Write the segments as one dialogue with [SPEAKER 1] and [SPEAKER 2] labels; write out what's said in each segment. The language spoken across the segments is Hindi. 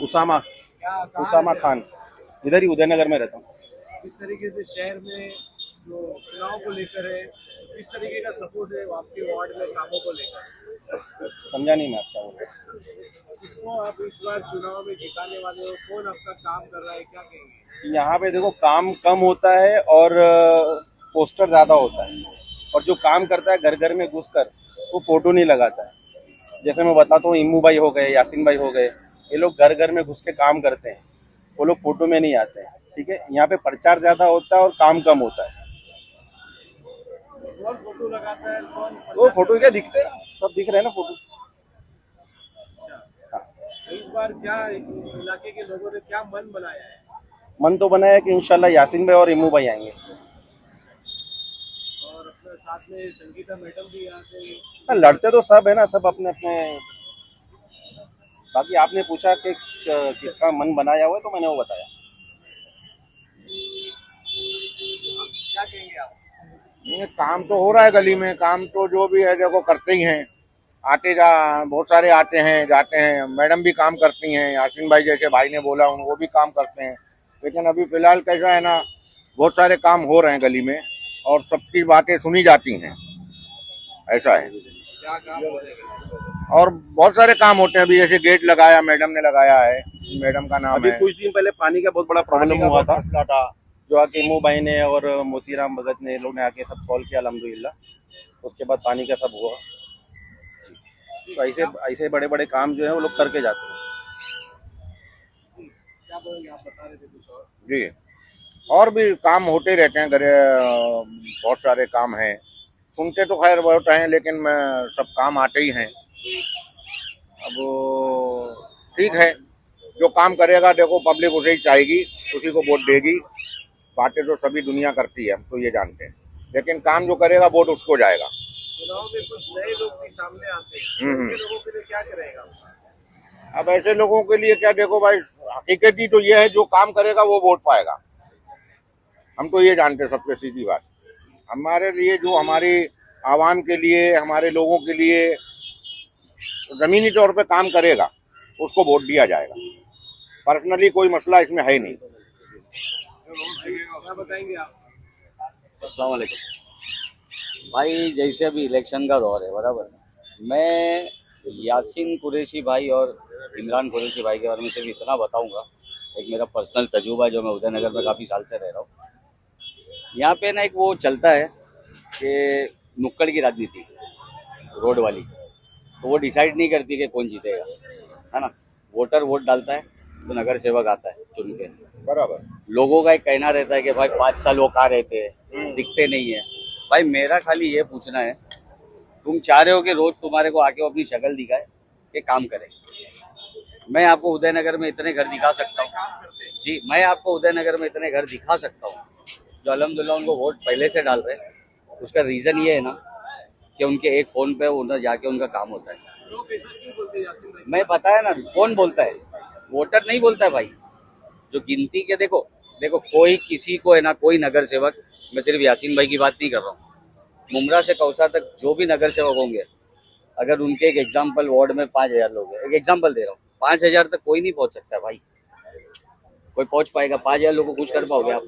[SPEAKER 1] उसामा उसामा खान, इधर ही उदयनगर में रहता हूँ।
[SPEAKER 2] किस तरीके से शहर में जो चुनाव को लेकर है, किस तरीके का सपोर्ट है आपके वार्ड में कामों को लेकर?
[SPEAKER 1] समझा नहीं मैं आपका वो।
[SPEAKER 2] किसको आप इस बार चुनाव में जिताने वाले हो? कौन आपका काम कर रहा है, क्या कहेंगे?
[SPEAKER 1] यहाँ पे देखो काम कम होता है और पोस्टर ज्यादा होता है, और जो काम करता है घर घर में घुसकर वो फोटो नहीं लगाता है। जैसे मैं बताता हूँ, इम्मू भाई हो गए, यासीन भाई हो गए, ये लोग घर घर में घुस के काम करते हैं, वो लोग फोटो में नहीं आते हैं। ठीक है, यहाँ पे प्रचार ज्यादा होता है और काम कम होता है।
[SPEAKER 2] कौन फोटो लगाता है, कौन
[SPEAKER 1] तो फोटो क्या दिखते हैं, सब दिख रहे हैं ना फोटो। हाँ।
[SPEAKER 2] तो इस बार क्या इलाके के लोगों ने क्या मन बनाया है?
[SPEAKER 1] मन तो बना है कि इंशाल्लाह यासीन भाई और इम्मू भाई आएंगे।
[SPEAKER 2] और अपने साथ में संगीता मैडम भी यहाँ से।
[SPEAKER 1] हाँ, लड़ते तो सब है ना, सब अपने अपने। बाकी आपने पूछा कि किसका मन बनाया हुआ है, तो मैंने वो बताया।
[SPEAKER 2] क्या कहेंगे आप?
[SPEAKER 3] ये काम तो हो रहा है गली में, काम तो जो भी है देखो करते ही हैं। आते जा बहुत सारे आते हैं जाते हैं, मैडम भी काम करती हैं, यासीन भाई जैसे भाई ने बोला वो भी काम करते हैं। लेकिन अभी फिलहाल कैसा है ना, बहुत सारे काम हो रहे हैं गली में और सबकी बातें सुनी जाती हैं, ऐसा है।
[SPEAKER 2] क्या काम हो रहा है?
[SPEAKER 3] और बहुत सारे काम होते हैं, अभी जैसे गेट लगाया मैडम ने लगाया है, मैडम का नाम
[SPEAKER 1] अभी
[SPEAKER 3] है।
[SPEAKER 1] कुछ दिन पहले पानी का बहुत बड़ा प्रॉब्लम हुआ था,
[SPEAKER 3] मसला था।
[SPEAKER 1] जो आके इमू भाई ने और मोतीराम भगत ने, लोग ने आके सब सॉल्व किया अल्हम्दुलिल्लाह। उसके बाद पानी का सब हुआ। तो ऐसे ऐसे बड़े बड़े काम जो है वो लोग करके जाते हैं।
[SPEAKER 2] क्या बोलेंगे आप? बता रहे थे कुछ और।
[SPEAKER 3] जी, और भी काम होते रहते हैं घरे, बहुत सारे काम हैं। सुनते तो खैर बहुत हैं, लेकिन सब काम आते ही हैं। अब ठीक है, जो काम करेगा देखो पब्लिक उसे ही चाहेगी, उसी को वोट देगी। बातें तो सभी दुनिया करती है, हम तो ये जानते हैं, लेकिन काम जो करेगा वोट उसको जाएगा।
[SPEAKER 2] चुनाव में कुछ नए लोग भी सामने आते हैं, ऐसे लोगों के लिए क्या करेगा?
[SPEAKER 3] अब ऐसे लोगों के लिए क्या, देखो भाई हकीकत तो ये है, जो काम करेगा वो वोट पाएगा। हम तो ये जानते हैं, सबसे सीधी बात। हमारे लिए जो हमारी आवाम के लिए, हमारे लोगों के लिए जमीनी तौर पे काम करेगा उसको वोट दिया जाएगा। पर्सनली कोई मसला इसमें है नहीं।
[SPEAKER 2] क्या बताएंगे आप?
[SPEAKER 4] अस्सलाम वालेकुम भाई। जैसे अभी इलेक्शन का दौर है बराबर, मैं यासीन कुरैशी भाई और इमरान कुरैशी भाई के बारे में सिर्फ इतना बताऊंगा। एक मेरा पर्सनल तजुर्बा है, जो मैं उदयनगर में काफ़ी साल से रह रहा हूँ। यहाँ पे ना एक वो चलता है कि नुक्कड़ की राजनीति, रोड वाली, तो वो डिसाइड नहीं करती कि कौन जीतेगा, है ना। वोटर वोट डालता है तो नगर सेवक आता है चुन के।
[SPEAKER 3] बराबर।
[SPEAKER 4] लोगों का एक कहना रहता है कि भाई 5 साल वो कहाँ रहते हैं, दिखते नहीं है। भाई मेरा खाली ये पूछना है, तुम चाह रहे हो कि रोज तुम्हारे को आके वो अपनी शक्ल दिखाए कि काम करे? मैं आपको उदयनगर में इतने घर दिखा सकता हूँ जी, मैं आपको उदयनगर में इतने घर दिखा सकता हूँ जो अल्हम्दुलिल्लाह उनको वोट पहले से डाल रहे हैं। उसका रीज़न ये है ना कि उनके एक फ़ोन पे उधर जाके उनका काम होता है।
[SPEAKER 2] लोग ऐसा क्यों बोलते हैं यासीन भाई?
[SPEAKER 4] मैं बताया ना, कौन बोलता है? वोटर नहीं बोलता है भाई। जो गिनती के देखो कोई किसी को है ना, कोई नगर सेवक, मैं सिर्फ यासीन भाई की बात नहीं कर रहा हूँ, मुमरा से कौसा तक जो भी नगर सेवक होंगे, अगर उनके एक एग्जाम्पल वार्ड में 5,000 लोग हैं, एक एग्जाम्पल दे रहा हूँ, 5,000 तक कोई नहीं पहुंच सकता भाई। कोई पहुंच पाएगा? 5,000 लोगों को खुश कर पाओगे आप?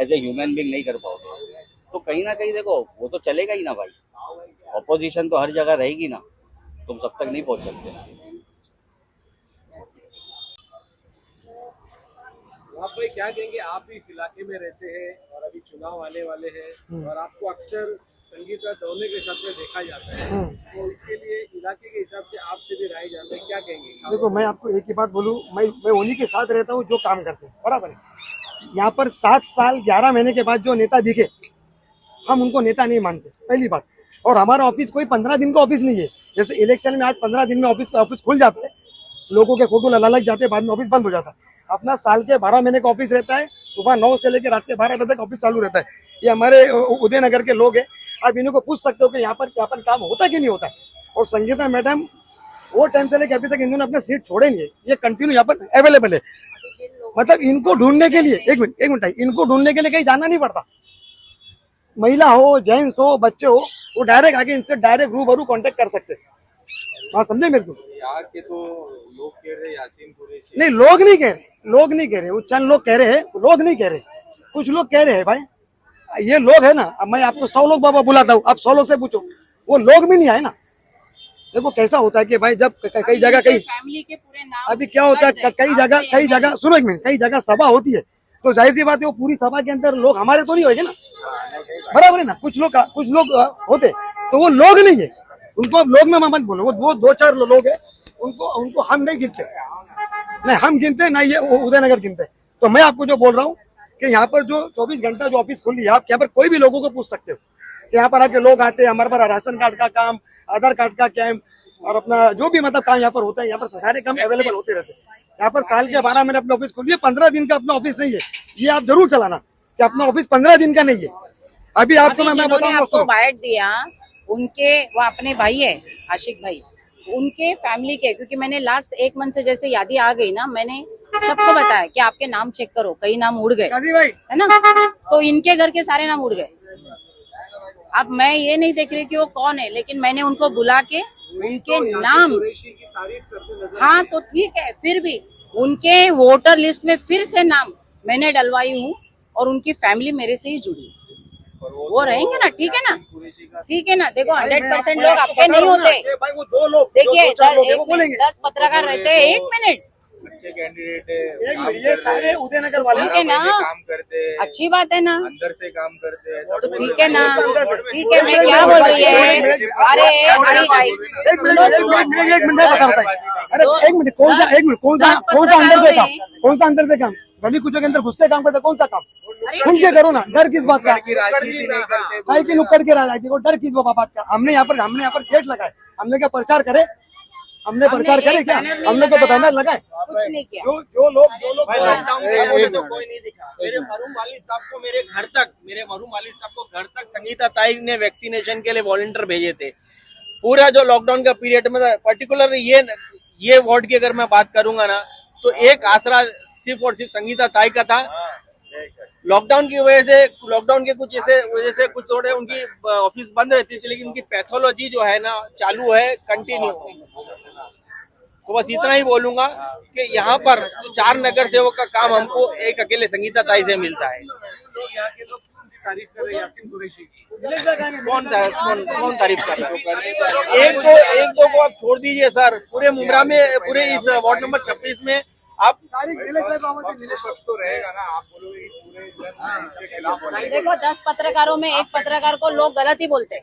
[SPEAKER 4] एज ए ह्यूमन बींग नहीं कर पाओगे। तो कहीं ना कहीं देखो वो तो चलेगा ही ना भाई। ऑपोजिशन तो हर जगह रहेगी ना, तुम सब तक नहीं पहुंच सकते।
[SPEAKER 2] आप भाई क्या कहेंगे? आप भी इस इलाके में रहते हैं और अभी चुनाव आने वाले हैं और आपको अक्सर संगीता दौने के साथ में देखा जाता है, तो इसके लिए इलाके के हिसाब से आपसे भी राय जानते हैं, क्या कहेंगे?
[SPEAKER 5] देखो, मैं आपको एक ही बात बोलूँ, मैं उन्हीं के साथ रहता हूँ जो काम करते हैं, बराबर है। यहाँ पर 7 साल 11 महीने के बाद जो नेता दिखे, हम उनको नेता नहीं मानते, पहली बात। और हमारा ऑफिस कोई 15 दिन का ऑफिस नहीं है। जैसे इलेक्शन में आज 15 दिन में ऑफिस खुल जाता है, लोगों के फोटो लग जाते हैं, बाद में ऑफिस बंद हो जाता है। अपना साल के 12 महीने का ऑफिस रहता है, सुबह 9 से लेकर रात के 12 बजे तक ऑफिस चालू रहता है। ये हमारे उदयनगर के लोग हैं, आप इनको पूछ सकते हो कि यहाँ पर काम होता कि नहीं होता है। और संगीता मैडम वो टाइम से लेकर अभी तक इन्होंने अपना सीट छोड़े नहीं है, ये कंटिन्यू यहाँ पर अवेलेबल है। मतलब इनको ढूंढने के लिए एक मिनट इनको ढूंढने के लिए कहीं जाना नहीं पड़ता। महिला हो, जेंट्स हो, बच्चे हो, वो डायरेक्ट आके इनसे डायरेक्ट रूबरू कांटेक्ट कर सकते हैं। बात समझे मेरे को?
[SPEAKER 6] यहाँ के तो लोग कह रहे यासीन कुरैशी
[SPEAKER 5] नहीं, लोग नहीं कह रहे, लोग नहीं कह रहे, वो चंद लोग कह रहे हैं, लोग नहीं कह रहे, कुछ लोग कह रहे हैं भाई। ये लोग है ना, अब मैं आपको 100 लोग बाबा बुलाता हूँ, आप 100 लोग से पूछो, वो लोग भी नहीं आए ना। देखो कैसा होता है कि भाई जब कई जगह कई
[SPEAKER 7] फैमिली के पूरे नाम
[SPEAKER 5] अभी क्या होता है, कई जगह सुनो एक मिनट, कई जगह सभा होती है तो जाहिर सी बात है वो पूरी सभा के अंदर लोग हमारे तो नहीं होंगे ना, बराबर है ना। कुछ लोग होते तो वो लोग नहीं है, उनको अब लोग में मत बोलो, वो 2-4 लोग है, उनको हम नहीं गिनते, नहीं हम गिनते ना, ये उदयनगर गिनते। तो मैं आपको जो बोल रहा हूँ कि यहाँ पर जो 24 घंटा जो ऑफिस खुली है, आप यहाँ पर कोई भी लोगों को पूछ सकते हो कि यहाँ पर आके लोग आते हैं, हमारे पास राशन कार्ड का काम, आधार कार्ड का कैम्प और अपना जो भी मतलब काम यहाँ पर होता है, यहाँ पर सारे काम अवेलेबल होते रहते हैं। यहाँ पर साल के 12 महीने अपना ऑफिस खोलिए, 15 दिन का अपना ऑफिस नहीं है, ये आप जरूर चलाना कि अपना ऑफिस 15 दिन का नहीं है। अभी आपको मैं बताऊंगा,
[SPEAKER 7] आपको बाइट दिया उनके, वो अपने भाई है आशिक भाई, उनके फैमिली के, क्योंकि मैंने लास्ट 1 मंथ से जैसे यादी आ गई ना, मैंने सबको बताया कि आपके नाम चेक करो, कई नाम उड़ गए है ना, तो इनके घर के सारे नाम उड़ गए। अब मैं ये नहीं देख रही कि वो कौन है, लेकिन मैंने उनको बुला के उनके नाम,
[SPEAKER 2] कुरैशी की तारीफ करते नजर
[SPEAKER 7] हाँ तो ठीक है, फिर भी उनके वोटर लिस्ट में फिर से नाम मैंने डलवाई हूँ और उनकी फैमिली मेरे से ही जुड़ी, वो रहेंगे ना, ठीक है ना, ठीक है ना। देखो 100% लोग आपके नहीं होते,
[SPEAKER 5] भाई वो 2 लोग
[SPEAKER 7] देखिए
[SPEAKER 5] 10
[SPEAKER 7] 10 पत्रकार रहते हैं, 1 मिनट,
[SPEAKER 6] अच्छे कैंडिडेट है, काम
[SPEAKER 5] ये सारे उदयनगर वाले
[SPEAKER 7] ठीक है ना,
[SPEAKER 6] काम करते हैं,
[SPEAKER 7] अच्छी बात है ना,
[SPEAKER 6] अंदर से काम करते हैं, ऐसा
[SPEAKER 7] तो
[SPEAKER 6] बोल
[SPEAKER 7] ठीक है ना,
[SPEAKER 6] रहे
[SPEAKER 7] ठीक है। मैं क्या बोल रही है, अरे अरे भाई
[SPEAKER 5] एक मिनट बता रहा है, अरे एक मिनट, कौन सा अंदर से काम, गली कुचों के अंदर घुसते काम करते, कौन सा काम खुल के करो ना, डर किस बात का,
[SPEAKER 6] की राजनीति नहीं करते,
[SPEAKER 5] भाई की नुक्कड़ के राजनीति को डर किस बात का। हमने यहाँ पर गेट लगाए, हमने क्या प्रचार करे, हमने प्रचार करे क्या, हमने तो बैनर लगाए,
[SPEAKER 7] कुछ नहीं किया।
[SPEAKER 5] जो लोग
[SPEAKER 1] लॉकडाउन के मुझे तो कोई नहीं दिखा। मेरे मरूम वालिद साहब को घर तक संगीता ताई ने वैक्सीनेशन के लिए वॉलंटियर भेजे थे। पूरा जो लॉकडाउन का पीरियड में था, पर्टिकुलर ये वार्ड की अगर मैं बात करूंगा ना, तो एक आसरा सिर्फ और सिर्फ संगीता ताई का था। लॉकडाउन की वजह से, लॉकडाउन के कुछ ऐसे वजह से कुछ थोड़े उनकी ऑफिस बंद रहती थी, लेकिन उनकी पैथोलॉजी जो है ना चालू है, कंटिन्यू। तो बस इतना ही बोलूंगा कि यहाँ पर 4 नगर सेवक का काम हमको एक अकेले संगीता ताई से मिलता है।
[SPEAKER 2] लोग यहाँ के लोग उनकी तारीफ कर रहे हैं यासीन कुरैशी की।
[SPEAKER 1] कौन तारीफ कर रहा है? एक दो को आप छोड़ दीजिए सर, पूरे मुमरा में, पूरे इस वार्ड नंबर 26 में आप
[SPEAKER 6] पक्ष तो रहेगा ना, आप बोलोगे कि पूरे जन के खिलाफ बोलेंगे।
[SPEAKER 7] देखो 10 पत्रकारों में एक पत्रकार को लोग गलत ही बोलते हैं,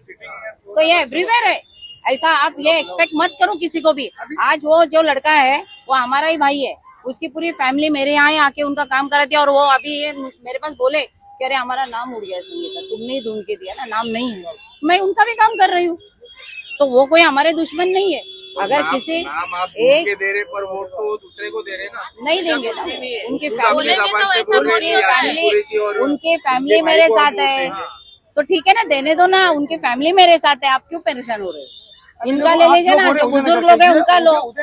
[SPEAKER 7] तो ये एवरीवेयर है, ऐसा आप ये एक्सपेक्ट मत करो किसी को भी। आज वो जो लड़का है वो हमारा ही भाई है, उसकी पूरी फैमिली मेरे यहाँ आके उनका काम कराती है, और वो अभी ये मेरे पास बोले कि अरे हमारा नाम उड़ गया संगीता, तुमने ही ढूंढ के दिया ना, नाम नहीं है, मैं उनका भी काम कर रही हूँ, तो वो कोई हमारे दुश्मन नहीं है। अगर किसी
[SPEAKER 6] नाम आप
[SPEAKER 7] एक
[SPEAKER 6] के दे रहे पर वोट तो दूसरे को दे रहे ना,
[SPEAKER 7] नहीं देंगे ना, उनकी
[SPEAKER 6] उनके
[SPEAKER 7] फैमिली मेरे साथ है, तो ठीक है ना, देने दो ना, उनकी फैमिली मेरे साथ है, आप क्यों परेशान हो रहे हो? इनका ले लीजिए ना, जो बुजुर्ग लोग हैं उनका लो,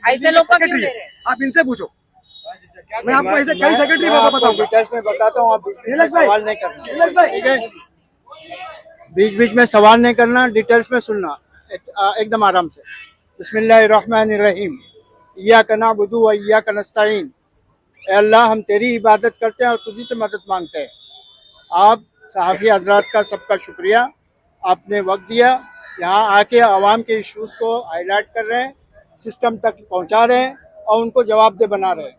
[SPEAKER 7] ऐसे लोग का क्यों दे रहे हैं?
[SPEAKER 5] आप इनसे पूछो, मैं आपको ऐसे कई सेक्रेटरी बताऊंगा, डिटेल्स में बताता हूँ। आप सवाल नहीं करना, ठीक है, बीच बीच में सवाल नहीं करना, डिटेल्स में सुनना, एकदम आराम से। बिस्मिल्लाहिर्रहमानिर्रहीम, इय्याका नअबुदु व इय्याका नस्तईन। ए अल्लाह, हम तेरी इबादत करते हैं और तुझी से मदद मांगते हैं। आप सहाफ़ी हजरात का सबका शुक्रिया, आपने वक्त दिया, यहाँ आके आवाम के इश्यूज़ को हाईलाइट कर रहे हैं, सिस्टम तक पहुँचा रहे हैं और उनको जवाबदेह बना रहे हैं।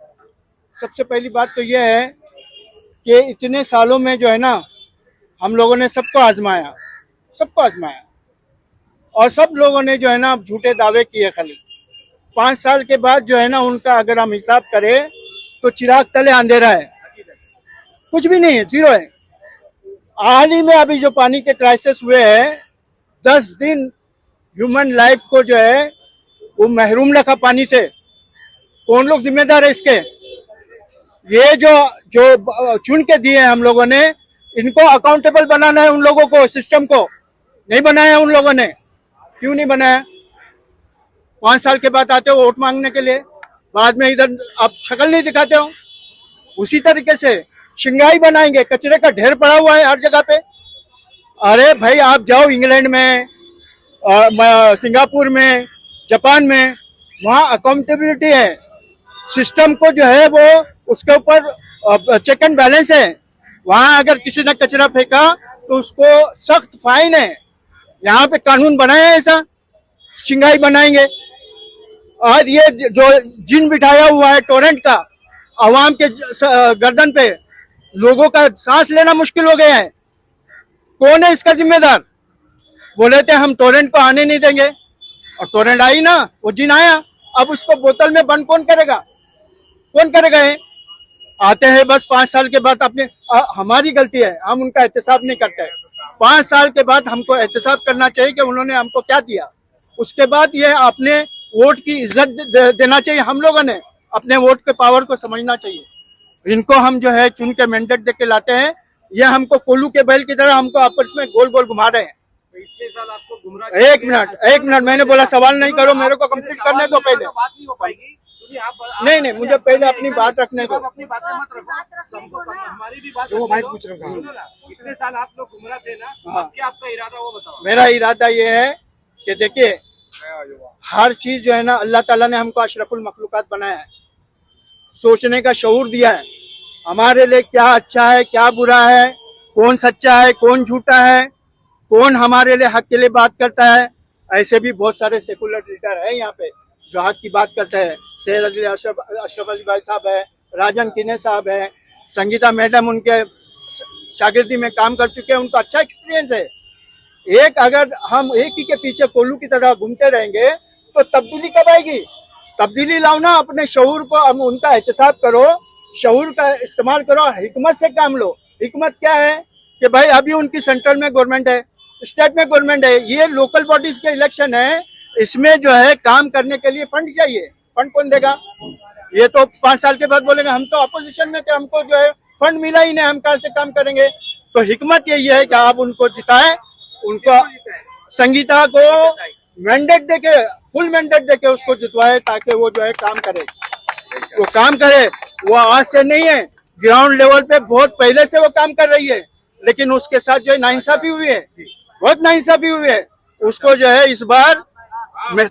[SPEAKER 5] सबसे पहली बात तो यह है कि इतने सालों में जो है ना, हम लोगों ने सबको आजमाया और सब लोगों ने जो है ना झूठे दावे किए। खाली 5 साल के बाद जो है ना, उनका अगर हम हिसाब करें तो चिराग तले अंधेरा है, कुछ भी नहीं है, जीरो है। हाल ही में अभी जो पानी के क्राइसिस हुए हैं, 10 दिन ह्यूमन लाइफ को जो है वो महरूम रखा पानी से। कौन लोग जिम्मेदार है इसके? ये जो चुन के दिए हैं हम लोगों ने, इनको अकाउंटेबल बनाना है, उन लोगों को, सिस्टम को नहीं बनाया उन लोगों ने। क्यों नहीं बनाया? 5 साल के बाद आते हो वोट मांगने के लिए, बाद में इधर आप शक्ल नहीं दिखाते हो। उसी तरीके से शिंगाई बनाएंगे, कचरे का ढेर पड़ा हुआ है हर जगह पे। अरे भाई, आप जाओ इंग्लैंड में, सिंगापुर में,
[SPEAKER 8] जापान में, वहाँ अकाउंटेबिलिटी है, सिस्टम को जो है वो उसके ऊपर चेक एंड बैलेंस है। वहाँ अगर किसी ने कचरा फेंका तो उसको सख्त फाइन है। यहाँ पे कानून बनाया है ऐसा, सिंगाई बनाएंगे। और ये जो जिन बिठाया हुआ है टोरेंट का आवाम के गर्दन पे, लोगों का सांस लेना मुश्किल हो गया है। कौन है इसका जिम्मेदार? बोले थे हम टोरेंट को आने नहीं देंगे, और टोरेंट आई ना, वो जिन आया। अब उसको बोतल में बंद कौन करेगा? कौन करेगा? है आते हैं बस 5 साल के बाद अपने हमारी गलती है, हम उनका एहतसाब नहीं करते हैं। 5 साल के बाद हमको एहतसाब करना चाहिए कि उन्होंने हमको क्या दिया। उसके बाद ये अपने वोट की इज्जत देना चाहिए। हम लोगों ने अपने वोट के पावर को समझना चाहिए। इनको हम जो है चुन के मैंडेट दे के लाते हैं, ये हमको कोल्लू के बैल की तरह हमको आपस में गोल गोल घुमा रहे हैं।
[SPEAKER 2] तो इतने साल आपको गुमराह
[SPEAKER 8] एक मिनट मैंने बोला, सवाल नहीं करो, मेरे को कंप्लीट करने दो पहले।
[SPEAKER 2] बात नहीं हो पाएगी। सुनिए, आप
[SPEAKER 8] नहीं, मुझे पहले अपनी बात रखने दो।
[SPEAKER 2] अपनी बातें मत रखो, हमारी भी बात
[SPEAKER 5] जो
[SPEAKER 2] रखो।
[SPEAKER 5] भाई पूछ रहे हो।
[SPEAKER 2] सुनो ना, इतने साल आप लोग गुमराह थे ना,
[SPEAKER 8] हाँ।
[SPEAKER 2] अब क्या आपका इरादा वो बताओ।
[SPEAKER 8] मेरा इरादा ये है कि देखिए, हर चीज जो है ना, अल्लाह ताला ने हमको अशरफुल मखलूकात बनाया है, सोचने का शऊर दिया है। हमारे लिए क्या अच्छा है, क्या बुरा है, कौन सच्चा है, कौन झूठा है, कौन हमारे लिए हक के लिए बात करता है। ऐसे भी बहुत सारे सेकुलर लीडर है यहाँ पे जो हक की बात करते हैं। सैयद अली अशरफ अली भाई साहब है, राजन किने साहब है, संगीता मैडम उनके शागिर्दी में काम कर चुके हैं, उनका अच्छा एक्सपीरियंस है। अगर हम एक ही के पीछे कोल्लू की तरह घूमते रहेंगे तो तब्दीली कब आएगी? तब्दीली लाओ ना, अपने शऊर को हम उनका एहतसाब करो, शऊर का इस्तेमाल करो, हिकमत से काम लो। हिकमत क्या है कि भाई अभी उनकी सेंट्रल में गवर्नमेंट है, स्टेट में गवर्नमेंट है, ये लोकल बॉडीज के इलेक्शन है, इसमें जो है काम करने के लिए फंड चाहिए। फंड कौन देगा? ये तो 5 साल के बाद बोलेंगे हम तो अपोजिशन में थे, हमको जो है फंड मिला ही नहीं, हम कहाँ से काम करेंगे। तो हिकमत यही है कि आप उनको जिताएं, उनको संगीता को मैंडेट देके, फुल मैंडेट देके उसको जितवाए, ताकि वो जो है काम करे। वो काम करे, वो आज से नहीं है, ग्राउंड लेवल पे बहुत पहले से वो काम कर रही है, लेकिन उसके साथ जो है नाइंसाफी हुई है, बहुत नाइंसाफी हुई है। उसको जो है इस बार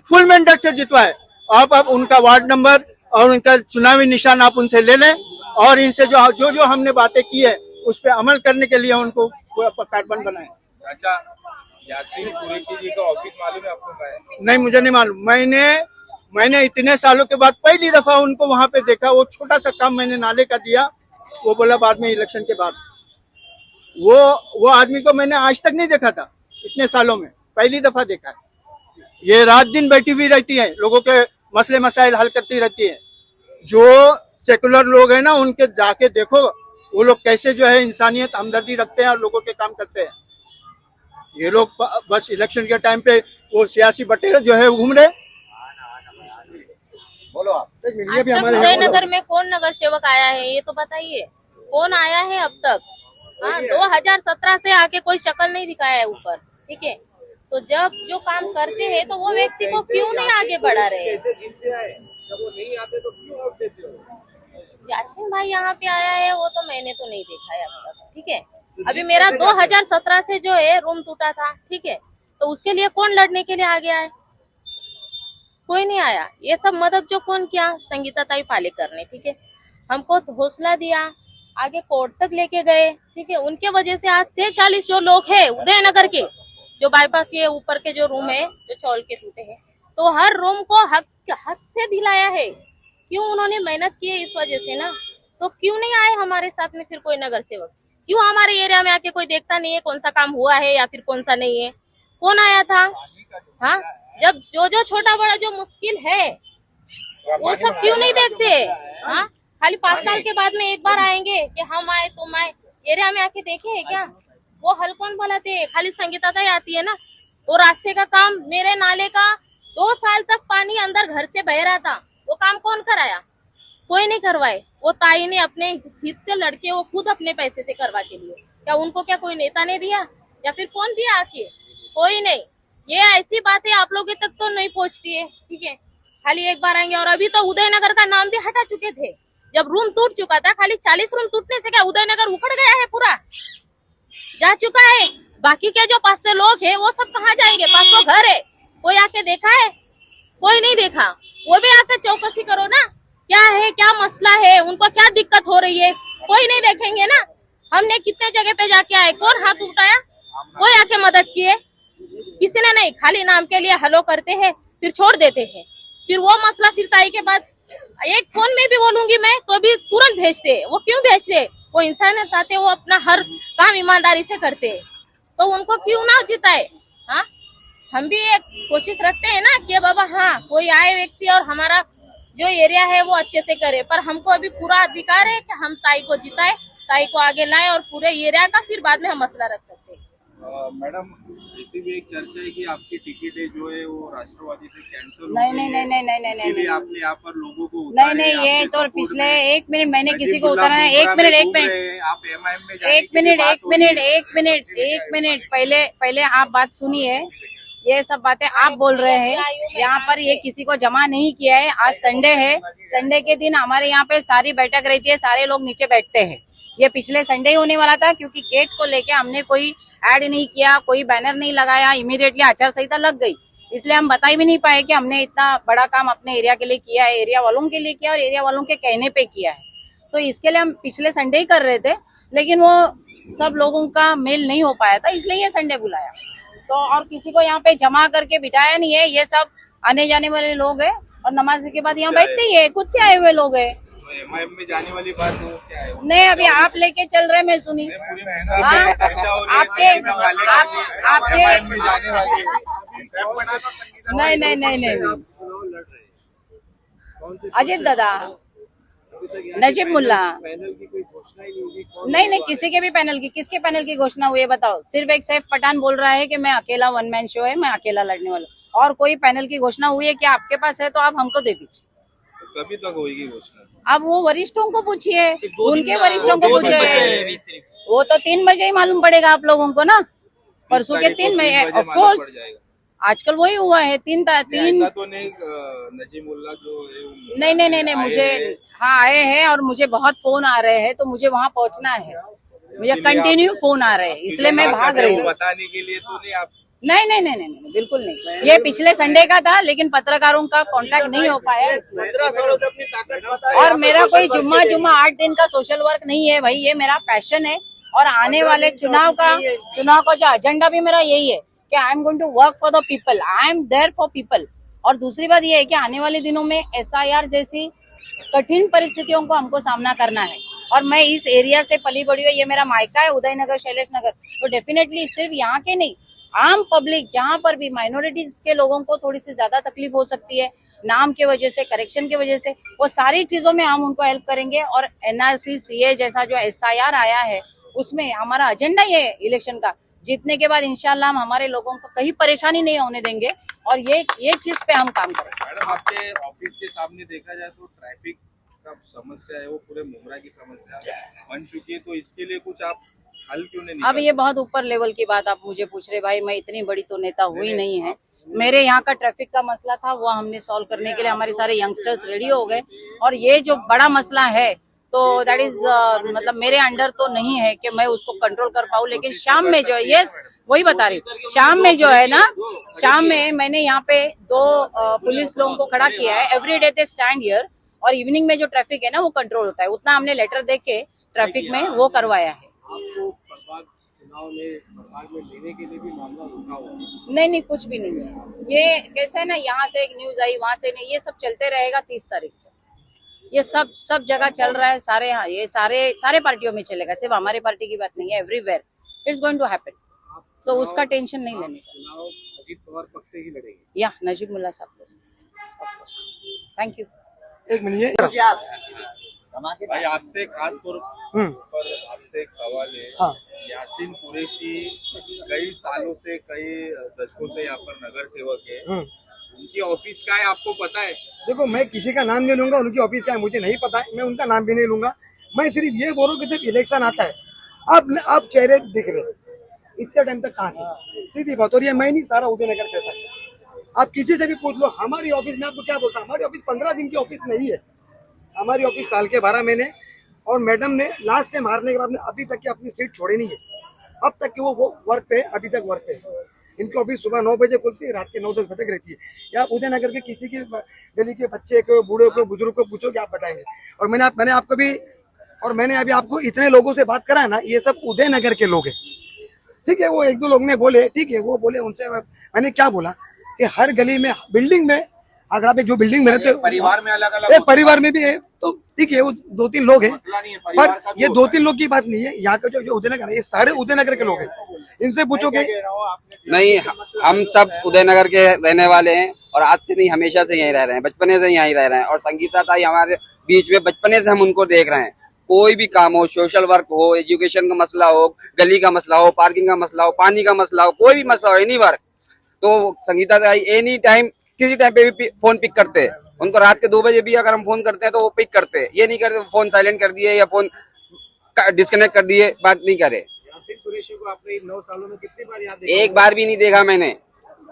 [SPEAKER 8] फुल मैंडेट से जितवाए। आप उनका वार्ड नंबर और उनका चुनावी निशान आप उनसे ले लें, और इनसे जो हमने बातें की है उस पर अमल करने के लिए उनको कार्बन बनाए।
[SPEAKER 6] अच्छा, यासीन कुरैशी जी का ऑफिस मालूम है आपको?
[SPEAKER 8] नहीं, मुझे नहीं मालूम। मैंने इतने सालों के बाद पहली दफा उनको वहां पे देखा। वो छोटा सा काम मैंने नाले का दिया, वो बोला बाद में इलेक्शन के बाद। वो आदमी को मैंने आज तक नहीं देखा था, इतने सालों में पहली दफा देखा है। ये रात दिन बैठी हुई रहती है, लोगों के मसले मसाइल हल करती रहती है। जो सेकुलर लोग हैं ना, उनके जाके देखो वो लोग कैसे जो है इंसानियत हमदर्दी रखते हैं और लोगों के काम करते हैं। ये लोग बस इलेक्शन के टाइम पे वो सियासी बटेर जो है घूम रहे।
[SPEAKER 3] बोलो आप।
[SPEAKER 5] ये भी
[SPEAKER 9] आज तक
[SPEAKER 5] हमारे
[SPEAKER 9] उदयनगर में कौन नगर सेवक आया है, ये तो बताइए, कौन आया है अब तक? हाँ, 2017 से आके कोई शक्ल नहीं दिखाया है ऊपर, ठीक है। तो जब जो काम करते हैं तो वो व्यक्ति को क्यों नहीं आगे बढ़ा रहे?
[SPEAKER 2] कैसे जीतते आए? जब वो नहीं आते तो क्यों वोट देते हो?
[SPEAKER 9] यासीन भाई यहाँ पे आया है, वो तो मैंने तो नहीं देखा है अब तक, ठीक है। अभी मेरा 2017 से जो है रूम टूटा था, ठीक है, तो उसके लिए कौन लड़ने के लिए आ गया है? कोई नहीं आया। ये सब मदद जो कौन किया? संगीता ताई पालेकर ने, ठीक है। हमको हौसला दिया, आगे कोर्ट तक लेके गए, ठीक है। उनके वजह से आज से 40 जो लोग हैं उदयनगर के, जो बाईपास ये ऊपर के जो रूम है जो चौल के टूटे हैं, तो हर रूम को हक से दिलाया है। क्यों? उन्होंने मेहनत की है, इस वजह से ना। तो क्यों नहीं आए हमारे साथ में फिर कोई नगर सेवक? क्यों हमारे एरिया में आके कोई देखता नहीं है कौन सा काम हुआ है या फिर कौन सा नहीं है? कौन आया था? हाँ, जब जो छोटा बड़ा जो मुश्किल है वो सब क्यों नहीं देखते? हाँ, खाली 5 साल के बाद में एक बार आएंगे कि हम आए तुम आए। एरिया में आके देखे है क्या? वो हल कौन भलाते? खाली संगीता ताई आती है ना। वो रास्ते का काम, मेरे नाले का 2 साल तक पानी अंदर घर से बह रहा था, वो काम कौन कराया? कोई नहीं करवाए। वो ताई ने अपने सीट से लड़के वो खुद अपने पैसे से करवा के लिए। क्या उनको क्या कोई नेता ने दिया या फिर कौन दिया? आखिर कोई नहीं। ये ऐसी बातें आप लोगों तक तो नहीं पहुंचती है, ठीक है। खाली एक बार आएंगे। और अभी तो उदयनगर का नाम भी हटा चुके थे जब रूम टूट चुका था। खाली 40 रूम टूटने से क्या उदयनगर उखड़ गया है? पूरा जा चुका है। बाकी के जो 500 लोग हैं वो सब कहाँ जाएंगे? 500 घर है, कोई आके देखा है? कोई नहीं देखा। वो भी आकर चौकसी करो ना, क्या है, क्या मसला है, उनको क्या दिक्कत हो रही है, कोई नहीं देखेंगे ना। हमने कितने जगह पे जाके आए, कौन हाथ उठाया, कोई आके मदद किए, किसी ने नहीं। खाली नाम के लिए हेलो करते हैं, फिर छोड़ देते हैं। फिर वो मसला फिर ताई के बाद एक फोन में भी बोलूंगी मैं तो भी तुरंत भेजते हैं। वो क्यों भेजते हैं? वो इंसान चाहते, वो अपना हर काम ईमानदारी से करते हैं, तो उनको क्यों ना जिताए। हाँ, हम भी एक कोशिश रखते हैं ना कि बाबा हाँ कोई आए व्यक्ति और हमारा जो एरिया है वो अच्छे से करे, पर हमको अभी पूरा अधिकार है कि हम ताई को जिताए, ताई को आगे लाए और पूरे एरिया का फिर बाद में हम मसला रख सकते हैं।
[SPEAKER 6] मैडम, ऐसी भी एक चर्चा है कि आपकी टिकटें जो है वो राष्ट्रवादी से कैंसिल
[SPEAKER 7] नहीं नहीं नहीं नहीं नहीं नहीं
[SPEAKER 6] इसीलिए आपने यहाँ पर लोगों को
[SPEAKER 7] नहीं
[SPEAKER 6] उतारे,
[SPEAKER 7] नहीं, ये
[SPEAKER 6] आपके
[SPEAKER 7] तो
[SPEAKER 6] सपोर्ट
[SPEAKER 7] पिछले
[SPEAKER 6] में
[SPEAKER 7] 1 मिनट मैंने किसी
[SPEAKER 6] नजीब
[SPEAKER 7] को
[SPEAKER 6] उल्लाह
[SPEAKER 7] उतारा नहीं।
[SPEAKER 6] बुमराह
[SPEAKER 7] 1 मिनट
[SPEAKER 6] में
[SPEAKER 7] 1
[SPEAKER 6] घूम
[SPEAKER 7] मिनट
[SPEAKER 6] रहे हैं, आप एमआईएम में जाने
[SPEAKER 7] एक
[SPEAKER 6] के लिए
[SPEAKER 7] मिनट
[SPEAKER 6] बात
[SPEAKER 7] एक
[SPEAKER 6] हो रही
[SPEAKER 7] मिनट
[SPEAKER 6] है।
[SPEAKER 7] एक मिनट एक मिनट पहले आप बात सुनिए। ये सब बातें आप बोल रहे हैं, यहाँ पर ये किसी को जमा नहीं किया है। आज संडे है, संडे के दिन हमारे यहाँ पे सारी बैठक रहती है, सारे लोग नीचे बैठते हैं। ये पिछले संडे ही होने वाला था, क्योंकि गेट को लेके हमने कोई ऐड नहीं किया, कोई बैनर नहीं लगाया, इमीडिएटली आचार संहिता लग गई, इसलिए हम बता भी नहीं पाए कि हमने इतना बड़ा काम अपने एरिया के लिए किया है, एरिया वालों के लिए किया और एरिया वालों के कहने पे किया है। तो इसके लिए हम पिछले संडे ही कर रहे थे, लेकिन वो सब लोगों का मेल नहीं हो पाया था, इसलिए ये संडे बुलाया। तो और किसी को यहाँ पे जमा करके बिठाया नहीं है, ये सब आने जाने वाले लोग हैं और नमाज के बाद यहाँ बैठते ही है, खुद से आए हुए लोग हैं।
[SPEAKER 6] एमआईएम में जाने वाली बात वो क्या है?
[SPEAKER 7] नहीं, अभी आप लेके चल रहे, मैं सुनी।
[SPEAKER 6] पूरी
[SPEAKER 7] हाँ,
[SPEAKER 6] चर्चा हो रही है,
[SPEAKER 7] आपके आपके
[SPEAKER 6] एमआईएम में जाने वाली
[SPEAKER 7] नहीं नहीं नहीं नहीं
[SPEAKER 2] चुनाव लड़ रहे हैं, कौन से
[SPEAKER 7] अजीत दादा,
[SPEAKER 2] अभी तक यहाँ
[SPEAKER 7] नजीब
[SPEAKER 2] के
[SPEAKER 7] मुल्ला।
[SPEAKER 2] पैनल की कोई घोषणा ही नहीं होगी। कौन
[SPEAKER 7] नहीं नहीं, किसी के भी पैनल की, किसके पैनल की घोषणा हुई है बताओ? सिर्फ एक सैफ पठान बोल रहा है कि मैं अकेला वन मैन शो है, मैं अकेला लड़ने वाला हूँ। और कोई पैनल की घोषणा हुई है क्या आपके पास है तो आप हमको दे दीजिए।
[SPEAKER 6] कभी तक होगी घोषणा?
[SPEAKER 7] अब वो वरिष्ठों को पूछिए, उनके वरिष्ठों को पूछिए। वो तो 3 बजे ही मालूम पड़ेगा आप लोगों को ना, परसों के 3 बजे। ऑफ कोर्स आजकल वही हुआ है, 3
[SPEAKER 6] ऐसा तो नहीं नजीब उल्लाह जो है
[SPEAKER 7] नहीं नहीं नहीं नहीं, मुझे हाँ आए हैं और मुझे बहुत फोन आ रहे हैं, तो मुझे वहाँ पहुँचना है, मुझे कंटिन्यू फोन आ रहे हैं, इसलिए मैं भाग रही हूँ।
[SPEAKER 6] बताने के लिए तो नहीं आप?
[SPEAKER 7] नहीं नहीं नहीं नहीं नहीं, बिल्कुल नहीं। ये पिछले संडे का था, लेकिन पत्रकारों का कांटेक्ट नहीं हो पाया, और मेरा कोई जुम्मा 8 दिन का सोशल वर्क नहीं है भाई, ये मेरा पैशन है। और आने वाले चुनाव का जो एजेंडा भी मेरा यही है कि I am going to work for the people, I am there for people. और दूसरी बात ये है कि आने वाले दिनों में SIR जैसी कठिन परिस्थितियों को हमको सामना करना है, और मैं इस एरिया से पली बड़ी हुई, ये मेरा मायका है उदयनगर, शैलेश नगर, तो डेफिनेटली सिर्फ यहाँ के नहीं, आम पब्लिक जहाँ पर भी माइनॉरिटीज के लोगों को थोड़ी सी ज्यादा तकलीफ हो सकती है नाम के वजह से, करेक्शन की वजह से, वो सारी चीजों में हम उनको हेल्प करेंगे। और NRC CA जैसा जो SIR आया है, उसमें हमारा एजेंडा ये है इलेक्शन का, जीतने के बाद इंशाल्लाह हम हमारे लोगों को कहीं परेशानी नहीं होने देंगे, और ये चीज पे हम काम करेंगे।
[SPEAKER 6] मैडम, आपके ऑफिस के सामने देखा जाए तो ट्रैफिक का समस्या है, वो पूरे मुमरा की समस्या बन चुकी है, तो इसके लिए कुछ आप हल क्यों नहीं?
[SPEAKER 7] अब ये बहुत ऊपर लेवल की बात आप मुझे पूछ रहे भाई, मैं इतनी बड़ी तो नेता हुई नहीं है। मेरे यहाँ का ट्रैफिक का मसला था, वो हमने सॉल्व करने के लिए हमारे सारे यंगस्टर्स रेडी हो गए, और ये जो बड़ा मसला है तो दैट इज मतलब मेरे अंडर तो नहीं है कि मैं उसको कंट्रोल कर पाऊँ, लेकिन शाम में जो है, ये वही बता रही हूँ, शाम में जो है ना, शाम में मैंने यहाँ पे 2 पुलिस लोगों को खड़ा किया है, every day they stand here, और इवनिंग में जो ट्रैफिक है ना वो कंट्रोल होता है, उतना हमने लेटर दे के ट्रैफिक में वो करवाया है।
[SPEAKER 2] आपको प्रभाग चुनाव में प्रभाग में लेने के लिए भी मामला रुका हुआ है?
[SPEAKER 7] नहीं, कुछ भी नहीं है। ये कैसा है ना, यहाँ से एक न्यूज आई, वहाँ से नहीं, ये सब चलते रहेगा 30 तारीख को, ये सब जगह चल रहा है, सारे यहाँ, ये सारे पार्टियों में चलेगा, सिर्फ हमारी पार्टी की बात नहीं है, everywhere it's going to happen, so उसका टेंशन नहीं लेने का।
[SPEAKER 2] चुनाव अजीत पवार पक्ष से ही लड़ेंगे?
[SPEAKER 7] या नजीब मुल्ला साहब के साथ, ऑफ कोर्स। Thank you.
[SPEAKER 5] एक मिनट,
[SPEAKER 6] भाई आपसे खास तौर पर आपसे एक सवाल है।
[SPEAKER 5] हाँ।
[SPEAKER 6] यासीन कुरैशी कई सालों से, कई दशकों से यहाँ पर नगर सेवक है, उनकी ऑफिस का है आपको पता है?
[SPEAKER 5] देखो, मैं किसी का नाम नहीं लूंगा, उनकी ऑफिस का है मुझे नहीं पता है, मैं उनका नाम भी नहीं लूंगा। मैं सिर्फ ये बोल रहा हूँ कि जब इलेक्शन आता है, अब चेहरे दिख रहे, इतने टाइम तक कहाँ थे, सीधी बात। और ये मैं नहीं, सारा उदयनगर कहता है, आप किसी से भी पूछ लो। हमारी ऑफिस में आपको क्या बोलता, हमारी ऑफिस 15 दिन की ऑफिस नहीं है, हमारी ऑफिस साल के 12 महीने। और मैडम ने लास्ट टाइम हारने के बाद में अभी तक की अपनी सीट छोड़ी नहीं है, अब तक कि वो वर्क पे, अभी तक वर्क पे। इनकी ऑफिस सुबह 9 बजे खुलती है, रात के 9-10 बजे तक रहती है। या उदयनगर के किसी के गली के बच्चे को, बूढ़े को, बुजुर्ग को पूछोगे, आप बताएंगे। और मैंने अभी आपको इतने लोगों से बात करा है ना, ये सब उदयनगर के लोग हैं, ठीक है। वो 1-2 लोग ने बोले, ठीक है, वो बोले, उनसे मैंने क्या बोला कि हर गली में, बिल्डिंग में, अगर आप जो बिल्डिंग में रहते हो,
[SPEAKER 3] परिवार में अलग-अलग
[SPEAKER 5] परिवार में भी है, तो ठीक है, वो 2-3 लोग हैं,
[SPEAKER 3] मसला नहीं है,
[SPEAKER 5] पर
[SPEAKER 3] परिवार का भी
[SPEAKER 5] ये
[SPEAKER 3] होता है।
[SPEAKER 5] 2-3 लोग की बात नहीं है। यहाँ का जो उदयनगर है, ये सारे उदयनगर के लोग हैं। इनसे पूछो कि
[SPEAKER 10] नहीं, हम सब उदयनगर के रहने वाले हैं और आज से नहीं, हमेशा से यहीं रह रहे हैं, बचपने से यहीं रह रहे हैं। और संगीता ताई हमारे बीच में बचपने से हम उनको देख रहे हैं। कोई भी काम हो, सोशल वर्क हो, एजुकेशन का मसला हो, गली का मसला हो, पार्किंग का मसला हो, पानी का मसला हो, कोई भी मसला हो, एनी वर्क, तो संगीता ताई एनी टाइम, किसी टाइम पे भी फोन पिक करते हैं। उनको रात के 2 बजे भी अगर हम फोन करते हैं तो वो पिक करते हैं। ये नहीं करते फोन साइलेंट कर दिए या फोन डिस्कनेक्ट कर दिए, बात नहीं करे।
[SPEAKER 2] यासीन कुरैशी को आपने इन 9 सालों में कितनी बार यहाँ देखा?
[SPEAKER 10] एक बार भी नहीं देखा मैंने।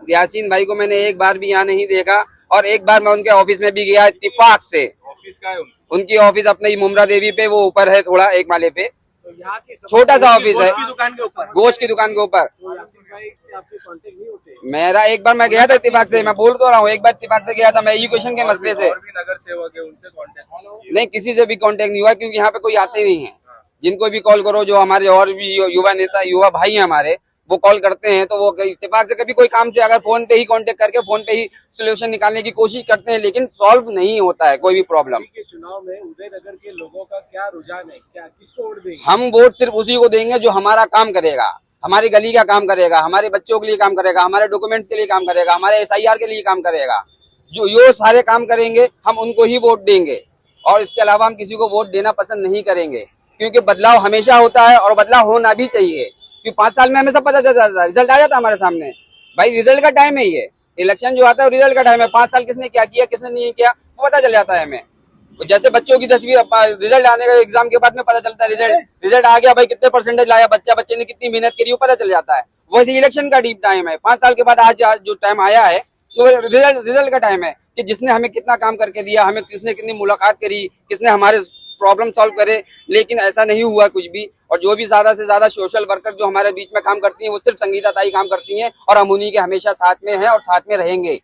[SPEAKER 10] यासीन भाई को मैंने एक बार भी यहाँ नहीं देखा। और एक बार मैं उनके ऑफिस में भी गया इत्तेफाक से।
[SPEAKER 6] ऑफिस का है
[SPEAKER 10] उनकी ऑफिस अपने ही मुमरा देवी पे, वो ऊपर है थोड़ा, एक माले पे,
[SPEAKER 2] तो यहाँ की
[SPEAKER 10] छोटा सा ऑफिस है,
[SPEAKER 6] दुकान के ऊपर
[SPEAKER 10] गोश्त की दुकान के ऊपर।
[SPEAKER 2] तो यासीन भाई से आपके कांटेक्ट नहीं होते?
[SPEAKER 10] मेरा एक बार मैं गया था इत्तेफाक से, मैं बोल तो रहा हूँ, एक बार इत्तेफाक से गया था मैं एजुकेशन के मसले से।
[SPEAKER 6] और भी नगर सेवक है, उनसे कांटेक्ट
[SPEAKER 10] नहीं, किसी से भी कांटेक्ट नहीं हुआ, क्योंकि यहाँ पे कोई आते नहीं है। जिनको भी कॉल करो, जो हमारे और भी युवा नेता, युवा भाई हैं हमारे, वो कॉल करते हैं, तो वो इत्तेफाक से कभी कोई काम से अगर फोन पे ही कांटेक्ट करके फोन पे ही सोल्यूशन निकालने की कोशिश करते हैं, लेकिन सॉल्व नहीं होता है कोई भी प्रॉब्लम।
[SPEAKER 2] के चुनाव में उदयनगर के लोगों का क्या रुझान है, क्या किसको वोट देंगे?
[SPEAKER 10] हम वोट सिर्फ उसी को देंगे जो हमारा काम करेगा, हमारी गली का काम करेगा, हमारे बच्चों के लिए काम करेगा, हमारे डॉक्यूमेंट्स के लिए काम करेगा, हमारे SIR के लिए काम करेगा। जो ये सारे काम करेंगे, हम उनको ही वोट देंगे। और इसके अलावा हम किसी को वोट देना पसंद नहीं करेंगे, क्योंकि बदलाव हमेशा होता है और बदलाव होना भी चाहिए। कि 5 साल में हमें सब पता चलता था, रिजल्ट आ जाता हमारे सामने। भाई रिजल्ट का टाइम है, ये इलेक्शन जो आता है रिजल्ट का टाइम है। 5 साल किसने क्या किया, किसने नहीं किया, वो पता चल जाता है हमें। जैसे बच्चों की 10वीं रिजल्ट आने का एग्जाम के बाद में पता चलता है, रिजल्ट आ गया भाई, कितने परसेंटेज लाया बच्चे ने कितनी मेहनत करी, वो पता चल जाता है। वैसे इलेक्शन का डीप टाइम है। 5 साल के बाद आज जो टाइम आया है, तो रिजल्ट का टाइम है कि जिसने हमें कितना काम करके दिया, हमें किसने कितनी मुलाकात करी, किसने हमारे प्रॉब्लम सॉल्व करे। लेकिन ऐसा नहीं हुआ कुछ भी। और जो भी ज्यादा से ज्यादा सोशल वर्कर जो हमारे बीच में काम करती हैं, वो सिर्फ संगीता ताई काम करती हैं, और हम उन्हीं के हमेशा साथ में हैं और साथ में रहेंगे।